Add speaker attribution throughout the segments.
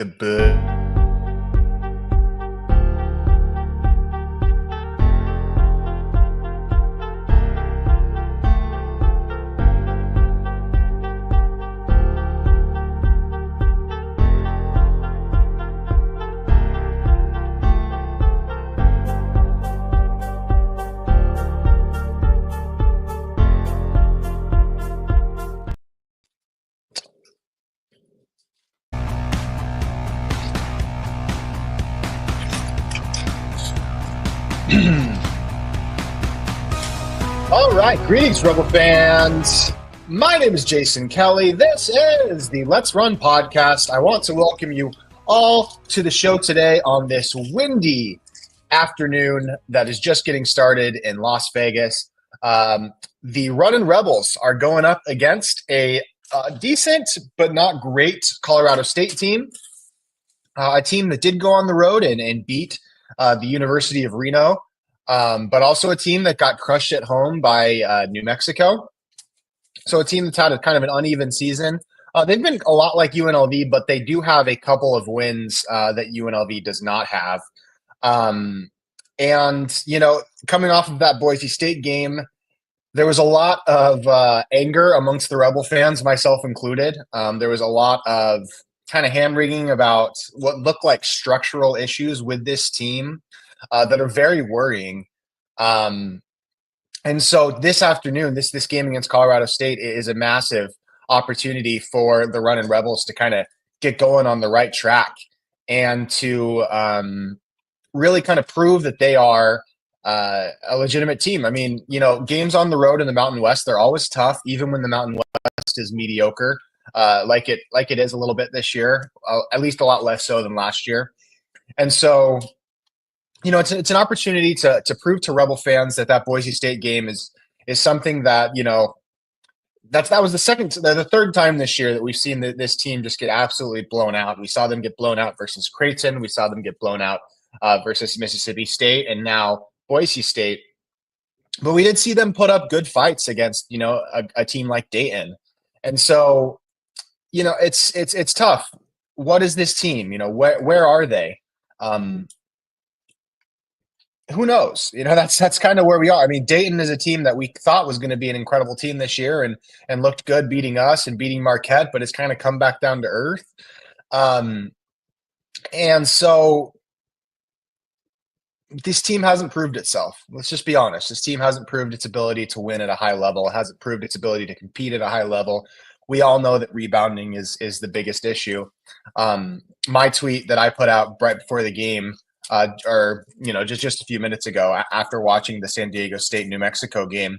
Speaker 1: But all right, greetings, Rebel fans. My name is Jason Kelly. This is the Let's Run podcast. I want to welcome you all to the show today on this windy afternoon that is just getting started in Las Vegas. The Runnin' Rebels are going up against a decent but not great Colorado State team, a team that did go on the road and beat the University of Reno, but also a team that got crushed at home by New Mexico. So a team that's had a kind of an uneven season. They've been a lot like UNLV, but they do have a couple of wins that UNLV does not have. And, you know, coming off of that Boise State game, there was a lot of anger amongst the Rebel fans, myself included. There was a lot of kind of hand-wringing about what looked like structural issues with this team that are very worrying. And so this afternoon, this game against Colorado State is a massive opportunity for the Runnin' Rebels to kind of get going on the right track and to really kind of prove that they are a legitimate team. I mean, you know, games on the road in the Mountain West, they're always tough, even when the Mountain West is mediocre, like it is a little bit this year, at least a lot less so than last year. And so, you know, it's an opportunity to prove to Rebel fans that Boise State game is something that, you know, that was the third time this year that we've seen this team just get absolutely blown out. We saw them get blown out versus Creighton. We saw them get blown out versus Mississippi State, and now Boise State. But we did see them put up good fights against, you know, a team like Dayton. And so, you know, it's tough. What is this team? You know, where are they? Who knows? You know, that's kind of where we are. I mean, Dayton is a team that we thought was going to be an incredible team this year and looked good beating us and beating Marquette, but it's kind of come back down to earth. And so this team hasn't proved itself. Let's just be honest. This team hasn't proved its ability to win at a high level. It hasn't proved its ability to compete at a high level. We all know that rebounding is the biggest issue. My tweet that I put out right before the game, or you know, just a few minutes ago after watching the San Diego State New Mexico game,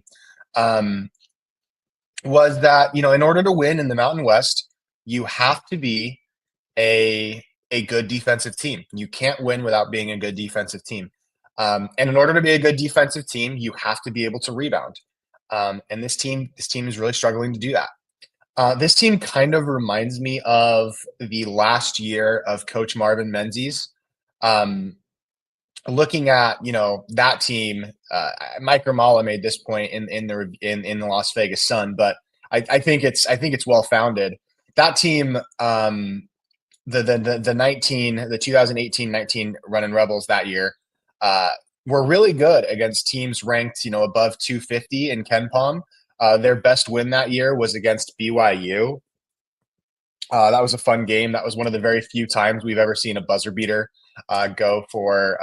Speaker 1: was that, you know, in order to win in the Mountain West, you have to be a good defensive team. You can't win without being a good defensive team. And in order to be a good defensive team, you have to be able to rebound. And this team is really struggling to do that. This team kind of reminds me of the last year of Coach Marvin Menzies. Looking at, you know, that team, Mike Ramala made this point in the Las Vegas Sun, but I think it's well founded. That team, the 2018-19 Runnin' Rebels that year, were really good against teams ranked, you know, above 250 in KenPom. Their best win that year was against BYU. That was a fun game. That was one of the very few times we've ever seen a buzzer beater go for.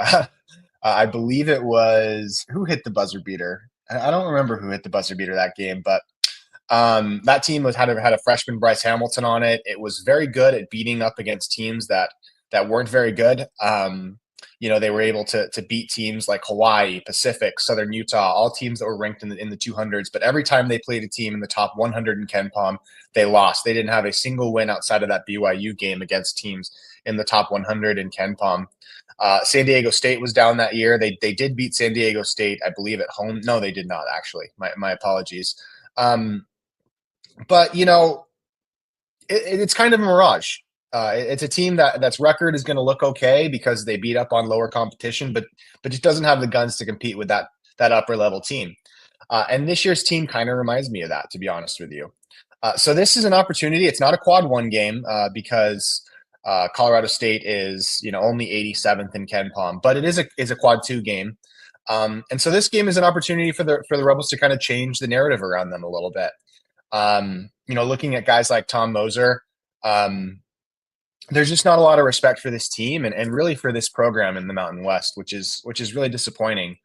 Speaker 1: I believe it was who hit the buzzer beater. I don't remember who hit the buzzer beater that game, but that team had a freshman Bryce Hamilton on it. It was very good at beating up against teams that weren't very good. You know, they were able to beat teams like Hawaii, Pacific, Southern Utah, all teams that were ranked in the 200s. But every time they played a team in the top 100 in KenPom, they lost. They didn't have a single win outside of that BYU game against teams in the top 100 in KenPom. San Diego State was down that year. They did beat San Diego State, I believe, at home. No, they did not, actually. My apologies. But, you know, it's kind of a mirage. It's a team that's record is going to look okay because they beat up on lower competition, but just doesn't have the guns to compete with that upper level team. And this year's team kind of reminds me of that, to be honest with you. So this is an opportunity. It's not a quad one game because Colorado State is, only 87th in Ken Palm, but it is a quad two game. And so this game is an opportunity for the Rebels to kind of change the narrative around them a little bit. Looking at guys like Tom Moser, there's just not a lot of respect for this team and really for this program in the Mountain West, which is really disappointing.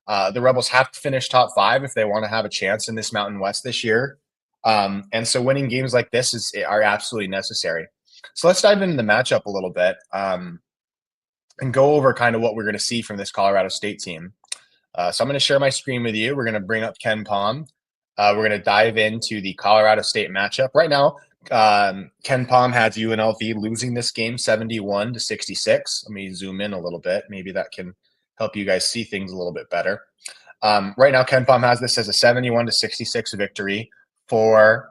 Speaker 1: The Rebels have to finish top five if they want to have a chance in this Mountain West this year. And so winning games like this are absolutely necessary. So let's dive into the matchup a little bit and go over kind of what we're going to see from this Colorado State team. So I'm going to share my screen with you. We're going to bring up Ken Palm. We're going to dive into the Colorado State matchup. Right now, Ken Palm has UNLV losing this game 71-66. Let me zoom in a little bit. Maybe that can help you guys see things a little bit better. Right now, Ken Palm has this as a 71-66 victory for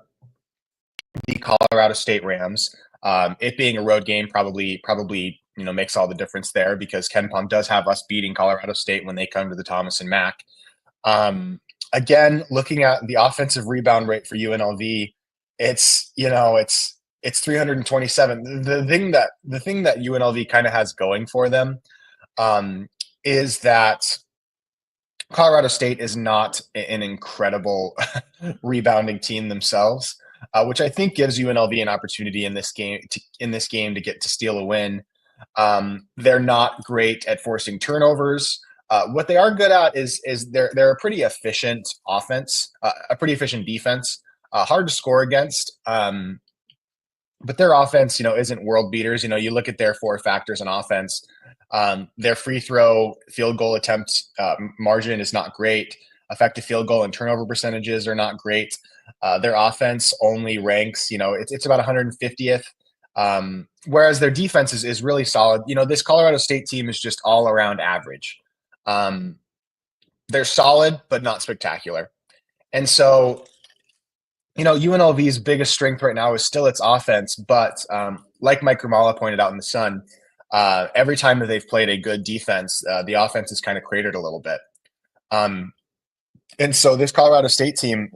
Speaker 1: the Colorado State Rams. It being a road game probably makes all the difference there because Ken Palm does have us beating Colorado State when they come to the Thomas and Mack. Again, looking at the offensive rebound rate for UNLV, it's 327. The thing that UNLV kind of has going for them is that Colorado State is not an incredible rebounding team themselves, which I think gives UNLV an opportunity in this game to get to steal a win. They're not great at forcing turnovers. What they are good at is they're a pretty efficient offense, a pretty efficient defense. Hard to score against, but their offense, isn't world beaters. You look at their four factors on offense. Their free throw, field goal attempt margin is not great. Effective field goal and turnover percentages are not great. Their offense only ranks, it's about 150th. Whereas their defense is really solid. This Colorado State team is just all around average. They're solid, but not spectacular. And so, UNLV's biggest strength right now is still its offense. But like Mike Grimala pointed out in the Sun, every time that they've played a good defense, the offense is kind of cratered a little bit. And so this Colorado State team,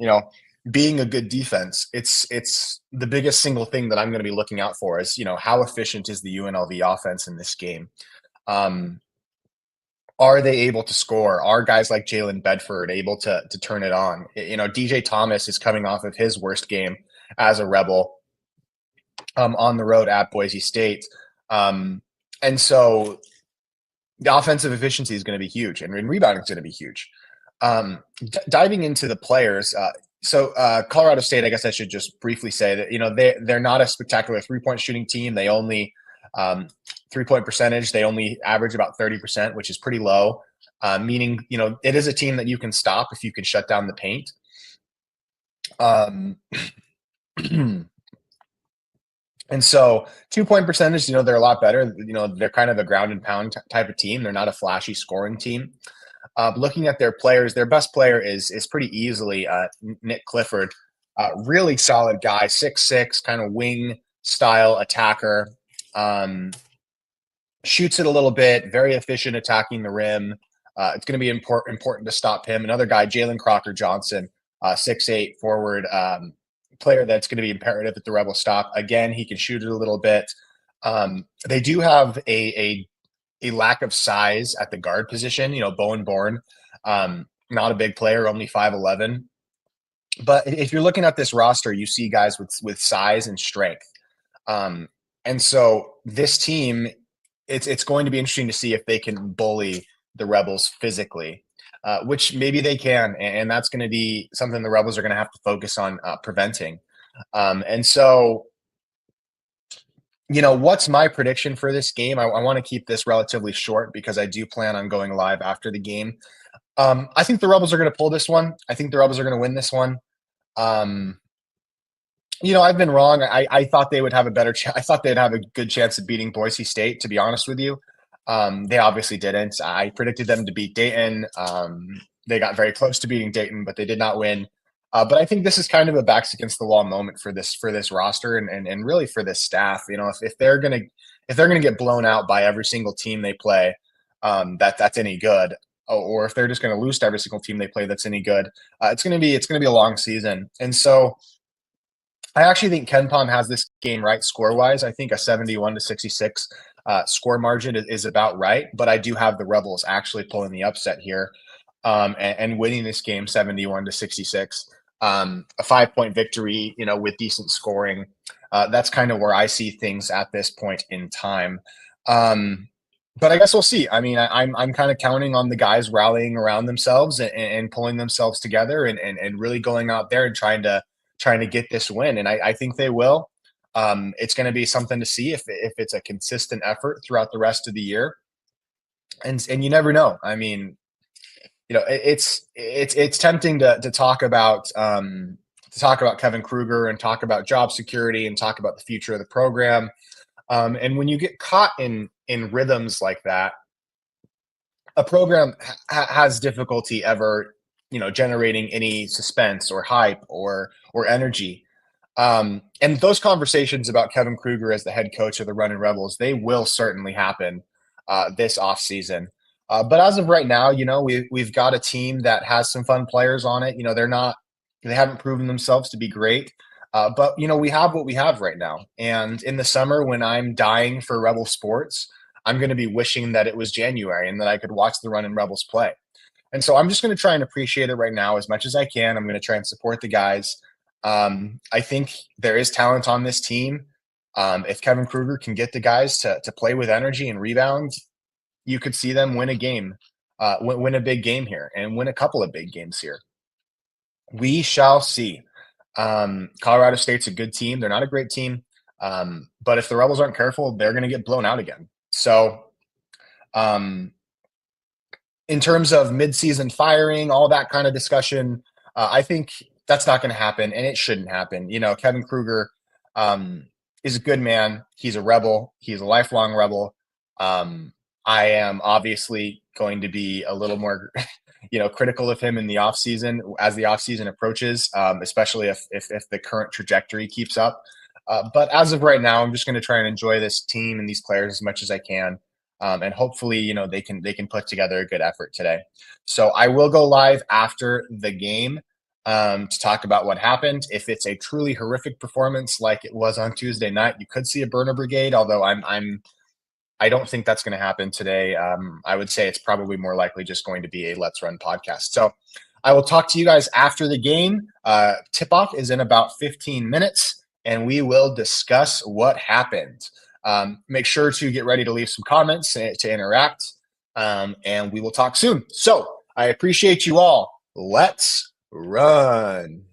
Speaker 1: being a good defense, it's the biggest single thing that I'm going to be looking out for is, how efficient is the UNLV offense in this game? Are they able to score? Are guys like Jalen Bedford able to turn it on? DJ Thomas is coming off of his worst game as a Rebel on the road at Boise State. And so the offensive efficiency is going to be huge, and rebounding is going to be huge. Diving into the players, Colorado State, I guess I should just briefly say that, they're not a spectacular three-point shooting team. They only three-point percentage, they only average about 30%, which is pretty low, meaning, it is a team that you can stop if you can shut down the paint. And so 2-point percentage, they're a lot better. They're kind of a ground and pound type of team. They're not a flashy scoring team. Looking at their players, their best player is pretty easily Nick Clifford. Really solid guy, 6'6", kind of wing style attacker. Shoots it a little bit, very efficient attacking the rim. It's going to be important to stop him. Another guy, Jalen Crocker Johnson, 6'8", forward player that's going to be imperative that the Rebels stop. Again, he can shoot it a little bit. They do have a lack of size at the guard position. Bowen Bourne, not a big player, only 5'11". But if you're looking at this roster, you see guys with size and strength. And so this team, it's going to be interesting to see if they can bully the Rebels physically, which maybe they can, and that's going to be something the Rebels are going to have to focus on preventing. And so, what's my prediction for this game? I want to keep this relatively short because I do plan on going live after the game. I think the Rebels are going to pull this one. I think the Rebels are going to win this one. I've been wrong. I thought they would have a better I thought they'd have a good chance of beating Boise State, to be honest with you. They obviously didn't. I predicted them to beat Dayton. They got very close to beating Dayton, but they did not win. But I think this is kind of a backs against the wall moment for this roster and really for this staff. If they're gonna get blown out by every single team they play, that's any good, or if they're just gonna lose to every single team they play that's any good, it's gonna be a long season. And so I actually think Ken Palm has this game right score wise. I think a 71-66 score margin is about right, but I do have the Rebels actually pulling the upset here, and winning this game 71-66. A 5 point victory, with decent scoring. That's kind of where I see things at this point in time. Um, but I guess we'll see. I mean, I'm kind of counting on the guys rallying around themselves and pulling themselves together and really going out there and trying to get this win, and I think they will. It's going to be something to see if it's a consistent effort throughout the rest of the year, and you never know. I mean, it's tempting to talk about Kevin Kruger and talk about job security and talk about the future of the program. And when you get caught in rhythms like that, a program has difficulty ever, generating any suspense or hype or energy. And those conversations about Kevin Kruger as the head coach of the Running Rebels, they will certainly happen this offseason. But as of right now, we've got a team that has some fun players on it. They haven't proven themselves to be great. But we have what we have right now. And in the summer, when I'm dying for Rebel sports, I'm going to be wishing that it was January and that I could watch the Running Rebels play. And so I'm just going to try and appreciate it right now as much as I can. I'm going to try and support the guys. I think there is talent on this team. If Kevin Kruger can get the guys to play with energy and rebound, you could see them win a game, win a big game here, and win a couple of big games here. We shall see. Colorado State's a good team. They're not a great team, but if the Rebels aren't careful, they're going to get blown out again. So, um, in terms of midseason firing, all that kind of discussion, I think that's not going to happen, and it shouldn't happen. Kevin Kruger is a good man. He's a rebel. He's a lifelong rebel. I am obviously going to be a little more, critical of him in the offseason as the offseason approaches, especially if the current trajectory keeps up. But as of right now, I'm just going to try and enjoy this team and these players as much as I can. And hopefully, they can put together a good effort today. So I will go live after the game to talk about what happened. If it's a truly horrific performance like it was on Tuesday night, you could see a burner brigade. Although I don't think that's going to happen today. I would say it's probably more likely just going to be a Let's Run podcast. So I will talk to you guys after the game. Tip off is in about 15 minutes, and we will discuss what happened. Make sure to get ready to leave some comments to interact, and we will talk soon. So I appreciate you all. Let's run.